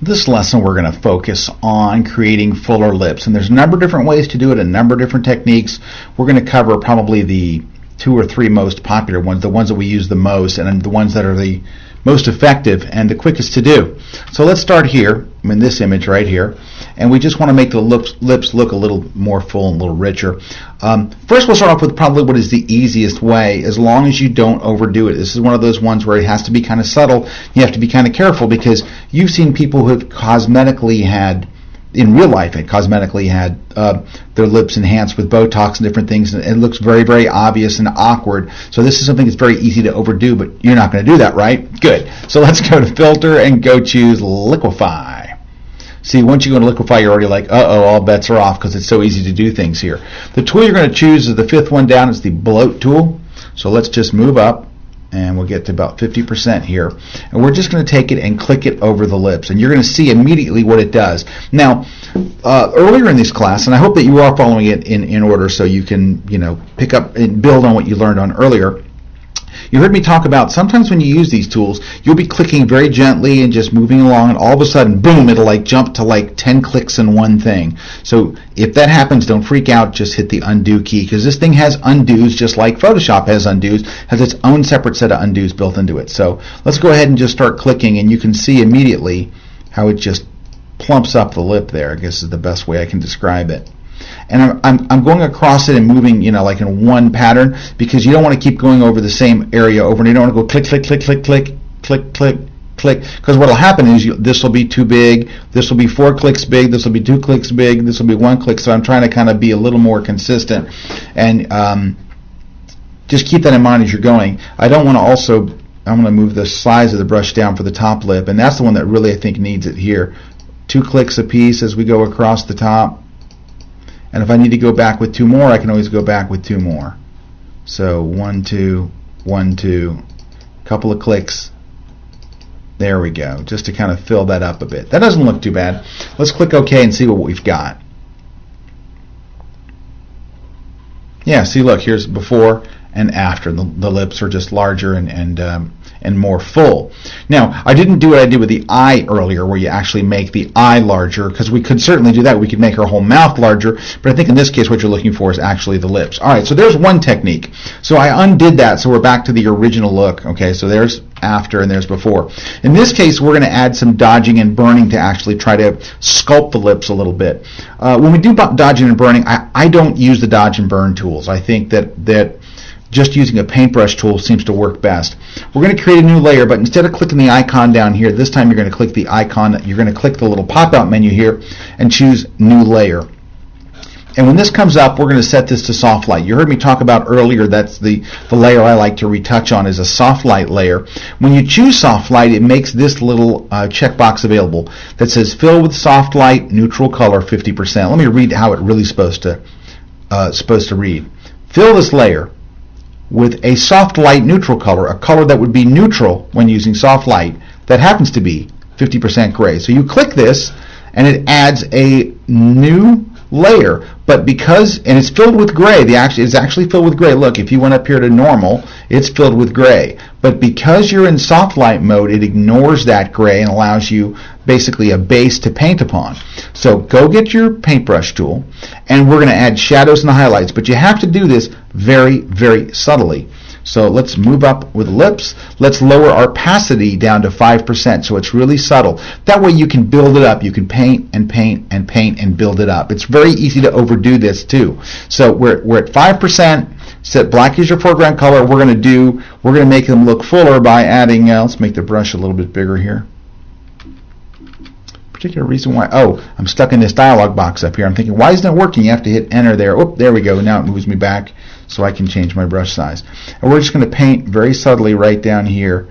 This lesson we're going to focus on creating fuller lips, and there's a number of different ways to do it, a number of different techniques. We're going to cover probably the 2 or 3 most popular ones, the ones that we use the most, and the ones that are the most effective and the quickest to do. So let's start here in this image right here, and we just want to make the lips look a little more full and a little richer. First we'll start off with probably what is the easiest way, as long as you don't overdo it. This is one of those ones where it has to be kind of subtle. You have to be kind of careful, because you've seen people who have cosmetically had, in real life, cosmetically had their lips enhanced with Botox and different things, and it looks very, very obvious and awkward. So this is something that's very easy to overdo, but you're not going to do that, right? Good. So let's go to Filter and go choose Liquify. See, once you go to Liquify, you're already like, uh-oh, all bets are off, because it's so easy to do things here. The tool you're going to choose is the 5th one down. It's the Bloat tool. So let's just move up, and we'll get to about 50% here. And we're just going to take it and click it over the lips, and you're going to see immediately what it does. Now, earlier in this class, and I hope that you are following it in order so you can, pick up and build on what you learned on earlier. You heard me talk about sometimes when you use these tools, you'll be clicking very gently and just moving along, and all of a sudden, boom, it'll like jump to like 10 clicks in one thing. So if that happens, don't freak out, just hit the undo key, because this thing has undos just like Photoshop has undos, has its own separate set of undos built into it. So let's go ahead and just start clicking, and you can see immediately how it just plumps up the lip there, I guess is the best way I can describe it. And I'm going across it and moving, like in one pattern, because you don't want to keep going over the same area over, and you don't want to go click, click, click, click, click, click, click, click, because what will happen is this will be too big, this will be 4 clicks big, this will be 2 clicks big, this will be 1 click. So I'm trying to kind of be a little more consistent, and just keep that in mind as you're going. I'm going to move the size of the brush down for the top lip, and that's the one that really I think needs it here. 2 clicks a piece as we go across the top. And if I need to go back with 2 more, I can always go back with 2 more. So 1, 2, 1, 2, couple of clicks. There we go, just to kind of fill that up a bit. That doesn't look too bad. Let's click OK and see what we've got. Yeah, see, look, here's before and after. The lips are just larger and more full. Now, I didn't do what I did with the eye earlier, where you actually make the eye larger, because we could certainly do that. We could make our whole mouth larger, but I think in this case what you're looking for is actually the lips. All right, so there's one technique. So I undid that, so we're back to the original look. Okay, so there's after and there's before. In this case, we're going to add some dodging and burning to actually try to sculpt the lips a little bit. When we do dodging and burning, I don't use the dodge and burn tools. I think that just using a paintbrush tool seems to work best. We're going to create a new layer, but instead of clicking the icon down here, this time you're going to click the icon, you're going to click the little pop-out menu here and choose New Layer. And when this comes up, we're going to set this to soft light. You heard me talk about earlier, that's the layer I like to retouch on, is a soft light layer. When you choose soft light, it makes this little checkbox available that says fill with soft light, neutral color 50%. Let me read how it really supposed to read. Fill this layer with a soft light neutral color, a color that would be neutral when using soft light, that happens to be 50% gray. So you click this, and it adds a new layer, but and it's filled with gray. It's actually filled with gray. Look, if you went up here to normal, it's filled with gray. But because you're in soft light mode, it ignores that gray and allows you basically a base to paint upon. So go get your paintbrush tool, and we're going to add shadows and highlights, but you have to do this very, very subtly. So let's move up with lips. Let's lower our opacity down to 5%, so it's really subtle. That way you can build it up. You can paint and paint and paint and build it up. It's very easy to overdo this too. So we're at 5%. Set black as your foreground color. We're going to make them look fuller by adding. Let's make the brush a little bit bigger here. Particular reason why. Oh, I'm stuck in this dialog box up here. I'm thinking, why isn't it working? You have to hit enter there. Oh, there we go. Now it moves me back, so I can change my brush size. And we're just going to paint very subtly right down here,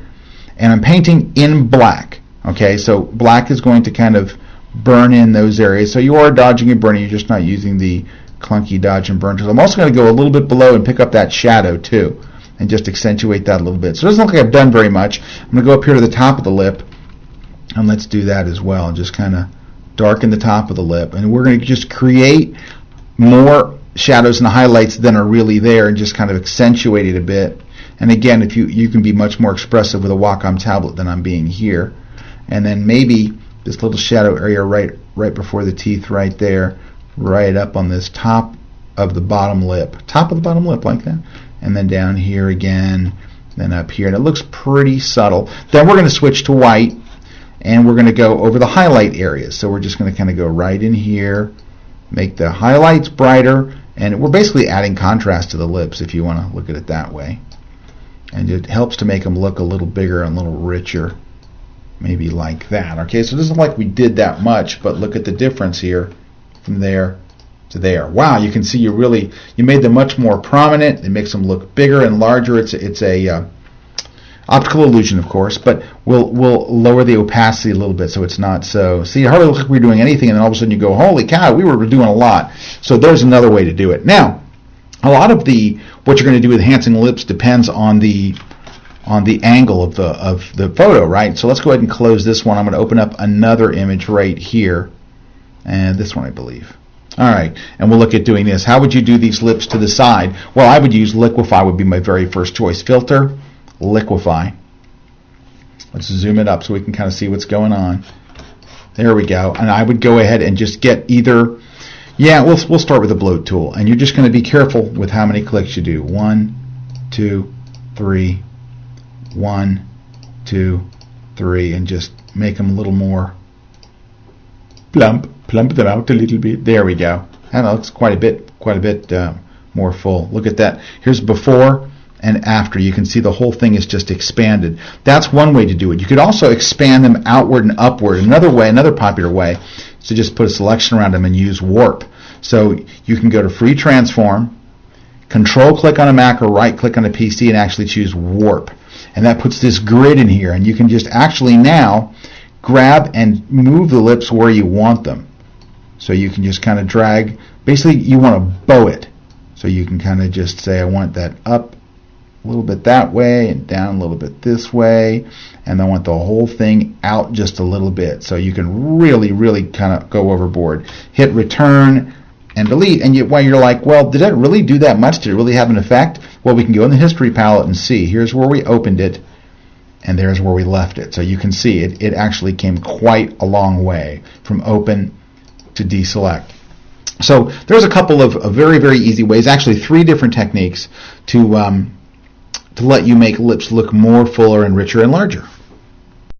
and I'm painting in black. Okay, so black is going to kind of burn in those areas. So you are dodging and burning. You're just not using the clunky dodge and burn tools. I'm also going to go a little bit below and pick up that shadow too, and just accentuate that a little bit. So it doesn't look like I've done very much. I'm going to go up here to the top of the lip, and let's do that as well. Just kind of darken the top of the lip, and we're going to just create more shadows and highlights than are really there, and just kind of accentuate it a bit. And again, if you can be much more expressive with a Wacom tablet than I'm being here. And then maybe this little shadow area right before the teeth right there, right up on this top of the bottom lip. Top of the bottom lip like that. And then down here again, then up here. And it looks pretty subtle. Then we're going to switch to white, and we're going to go over the highlight areas. So we're just going to kind of go right in here, make the highlights brighter, and we're basically adding contrast to the lips if you want to look at it that way. And it helps to make them look a little bigger and a little richer, maybe like that. Okay, so it doesn't look like we did that much, but look at the difference here from there to there. Wow, you can see you made them much more prominent. It makes them look bigger and larger. It's a optical illusion, of course, but we'll lower the opacity a little bit so it's not so. See, it hardly looks like we're doing anything, and then all of a sudden you go, holy cow, we were doing a lot. So there's another way to do it. Now, a lot of what you're going to do with enhancing lips depends on the angle of the photo, right? So let's go ahead and close this one. I'm going to open up another image right here, and this one, I believe. All right, and we'll look at doing this. How would you do these lips to the side? Well, I would use Liquify would be my very first choice. Filter, Liquify. Let's zoom it up so we can kind of see what's going on. There we go. And I would go ahead and just get either, we'll start with the bloat tool. And you're just going to be careful with how many clicks you do. 1, 2, 3, 1, 2, 3, and just make them a little more plump them out a little bit. There we go. That looks quite a bit more full. Look at that. Here's before and after. You can see the whole thing is just expanded. That's one way to do it. You could also expand them outward and upward. Another popular way is to just put a selection around them and use warp. So you can go to free transform, control click on a Mac or right click on a PC and actually choose warp. And that puts this grid in here, and you can just actually now grab and move the lips where you want them. So you can just kind of drag. Basically, you want to bow it. So you can kind of just say, I want that up a little bit that way and down a little bit this way. And I want the whole thing out just a little bit. So you can really kind of go overboard. Hit return and delete. And while you're like, well, did it really do that much? Did it really have an effect? Well, we can go in the history palette and see. Here's where we opened it, and there's where we left it. So you can see it actually came quite a long way from open to deselect. So there's a couple of very easy ways, actually 3 different techniques to let you make lips look more fuller and richer and larger.